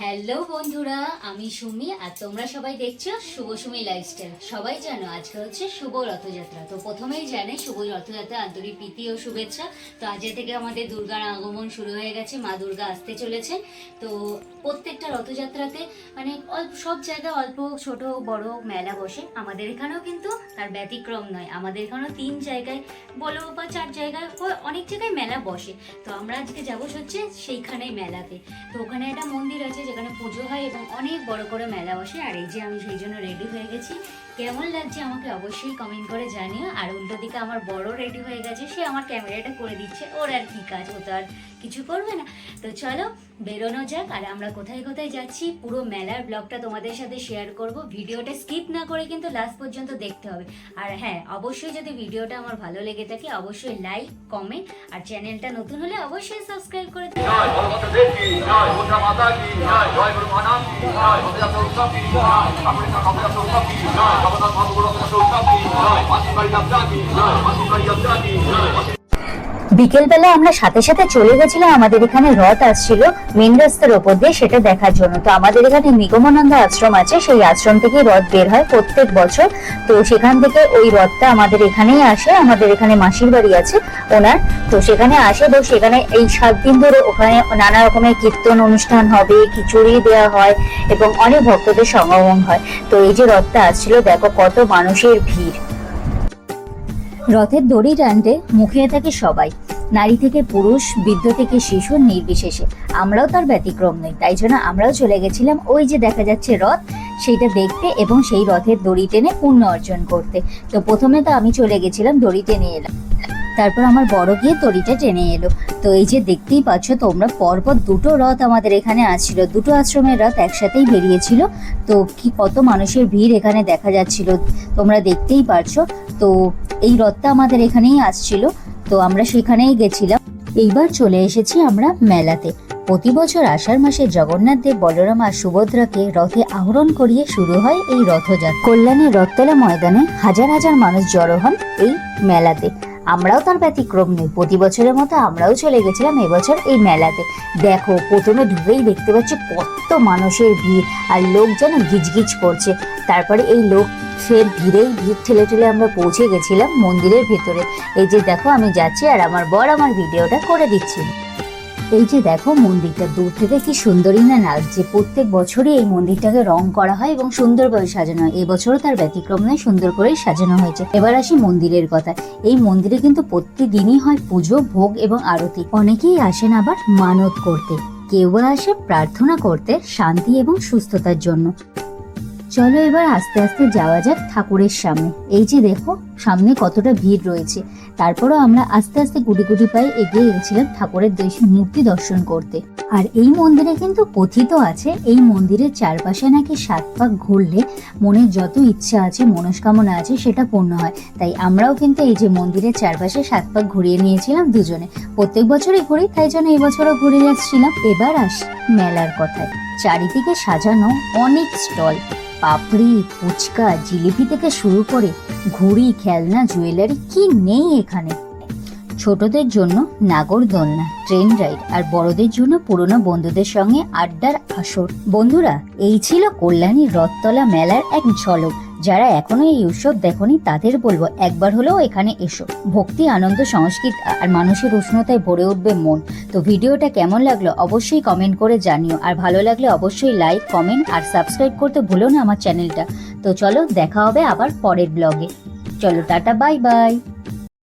Hello বন্ধুরা, আমি সুমি আর তোমরা সবাই দেখছো শুভ সুমি লাইফস্টাইল। সবাই জানো আজকে হচ্ছে শুভ রথযাত্রা। তো প্রথমেই জানে শুভ রথযাত্রা আন্তরিক প্রীতি ও শুভেচ্ছা। তো আজ থেকে আমাদের দুর্গার আগমন শুরু হয়ে গেছে, মা দুর্গা আসতে চলেছে। তো প্রত্যেকটা রথযাত্রাতে মানে সব জায়গায় অল্প ছোট বড় মেলা বসে, আমাদের এখানেও কিন্তু তার ব্যতিক্রম নয়। আমাদের এখানেও 3 জায়গায় বলো বা 4 জায়গায় অনেক জায়গায় মেলা বসে। তো আমরা আজকে যাবো হচ্ছে সেইখানেই মেলাতে। তো ওখানে একটা মন্দির আছে যেখানে পুজো হয় এবং অনেক বড় করে মেলা বসে। আর এই যে আমি সেই জন্য রেডি হয়ে গেছি। কেমন লাগছে আমাকে অবশ্যই কমেন্ট করে জানিও। আর উল্টো দিকে আমার বড় রেডি হয়ে গেছে, সে আমার ক্যামেরাটা করে দিচ্ছে। ওর আর কি কাজ, ও তো আর কিছু করবে না। তো চলো বেরোনো যাক। আর আমরা কোথায় কোথায় যাচ্ছি পুরো মেলার ব্লগটা তোমাদের সাথে শেয়ার করব। ভিডিওটা স্কিপ না করে কিন্তু লাস্ট পর্যন্ত দেখতে হবে। আর হ্যাঁ, অবশ্যই যদি ভিডিওটা আমার ভালো লেগে থাকে অবশ্যই লাইক কমেন্ট, আর চ্যানেলটা নতুন হলে অবশ্যই সাবস্ক্রাইব করে দিও। বিকেলবেলা আমরা সাথে সাথে চলে গেছিলাম, আমাদের এখানে রথ আসছিল মেন রাস্তার ওপর দিয়ে, সেটা দেখার জন্য। তো আমাদের এখানে নিগমানন্দ আশ্রম আছে, সেই আশ্রম থেকে রথ বের হয় প্রত্যেক বছর। তো সেখান থেকে ওই রথটা আমাদের এখানেই আসে। আমাদের এখানে মাসির বাড়ি আছে ওনার, তো সেখানে আসে। তো সেখানে এই 7 দিন ধরে ওখানে নানা রকমের কীর্তন অনুষ্ঠান হবে, খিচুড়ি দেওয়া হয় এবং অনেক ভক্তদের সমাগম হয়। তো এই যে রথটা আসছিল, দেখো কত মানুষের ভিড়। রথের দড়ি টানতে মুখিয়ে থাকে সবাই, নারী থেকে পুরুষ, বৃদ্ধ থেকে শিশু নির্বিশেষে। আমরাও তার ব্যতিক্রম নই, তাই জন্য আমরাও চলে গেছিলাম ওই যে দেখা যাচ্ছে রথ, সেইটা দেখতে এবং সেই রথের দড়ি টেনে পুণ্য অর্জন করতে। তো প্রথমে তো আমি চলে গেছিলাম, দড়ি টেনে এলাম, তারপর আমার বড় গিয়ে দড়িটা টেনে এলো। তো এই যে দেখতেই পাচ্ছ তোমরা, পরপর 2টো রথ আমাদের এখানে আসছিল, 2টো আশ্রমের রথ একসাথেই বেরিয়েছিল। তো কি কত মানুষের ভিড় এখানে দেখা যাচ্ছিল, তোমরা দেখতেই পারছো। তো এই রথটা আমাদের এখানেই আসছিল, তো আমরা সেখানেই গেছিলাম। এইবার চলে এসেছি আমরা মেলাতে। প্রতি বছর আষাঢ় মাসে জগন্নাথ দেব, বলরাম আর সুভদ্রাকে রথে আরোহণ করিয়ে শুরু হয় এই রথযাত্রা। কল্যাণের রথতলা ময়দানে হাজার হাজার মানুষ জড়ো হন এই মেলাতে। আমরাও তার ব্যতিক্রম নেই, প্রতি বছরের মতো আমরাও চলে গেছিলাম এবছর এই মেলাতে। দেখো প্রথমে ঢুকেই দেখতে পাচ্ছি কত মানুষের ভিড়, আর লোক যেন গিজগিজ করছে। তারপরে এই লোক ফের ভিড় ঠেলে ঠেলে আমরা পৌঁছে গেছিলাম মন্দিরের ভেতরে। এই যে দেখো আমি যাচ্ছি আর আমার বর আমার ভিডিওটা করে দিচ্ছি। এই যে দেখো মন্দিরটা দূর থেকে কি সুন্দরই না লাগছে। প্রত্যেক বছরই এই মন্দিরটাকে রং করা হয় এবং সুন্দরভাবে সাজানো হয়। এবছরও তার ব্যতিক্রম নয়, সুন্দর করেই সাজানো হয়েছে। এবার আসি মন্দিরের কথা। এই মন্দিরে কিন্তু প্রত্যেকদিনই হয় পুজো, ভোগ এবং আরতি। অনেকেই আসেন আবার মানত করতে, কেউ বা আসে প্রার্থনা করতে শান্তি এবং সুস্থতার জন্য। চলো এবার আস্তে আস্তে যাওয়া যাক ঠাকুরের সামনে। এই যে দেখো সামনে কতটা ভিড় রয়েছে। তারপরও আমরা আস্তে আস্তে গুটি গুটি পায়ে এগিয়ে গেছিলাম ঠাকুরের মূর্তি দর্শন করতে। আর এই মন্দিরে কিন্তু কথিত আছে, এই মন্দিরের চারপাশে নাকি 7 পাক ঘুরলে মনের যত ইচ্ছা আছে, মনস্কামনা আছে, সেটা পূর্ণ হয়। তাই আমরাও কিন্তু এই যে মন্দিরের চারপাশে 7 পাক ঘুরিয়ে নিয়েছিলাম দুজনে। প্রত্যেক বছরই ঘুরি, তাই জন্য এবছরও ঘুরে যাচ্ছিলাম। এবার আসি মেলার কথায়। চারিদিকে সাজানো অনেক স্টল, পাপড়ি, ফুচকা, জিলিপি থেকে শুরু করে ঘুড়ি, খেলনা, জুয়েলারি, কি নেই এখানে। ছোটদের জন্য নাগরদোলনা, ট্রেন রাইড, আর বড়দের জন্য পুরনো বন্ধুদের সঙ্গে আড্ডার আসর। বন্ধুরা, এই ছিল কল্যাণীর রথতলা মেলার এক ঝলক। যারা এখনো এই উৎসব দেখনি তাদের বলবো একবার হলেও এখানে এসো। ভক্তি, আনন্দ, সংস্কৃত আর মানুষের উষ্ণতায় ভরে উঠবে মন। তো ভিডিওটা কেমন লাগলো অবশ্যই কমেন্ট করে জানিও। আর ভালো লাগলে অবশ্যই লাইক, কমেন্ট আর সাবস্ক্রাইব করতে ভুলো না আমার চ্যানেলটা। তো চলো দেখা হবে আবার পরের ব্লগে। চলো টাটা, বাই বাই।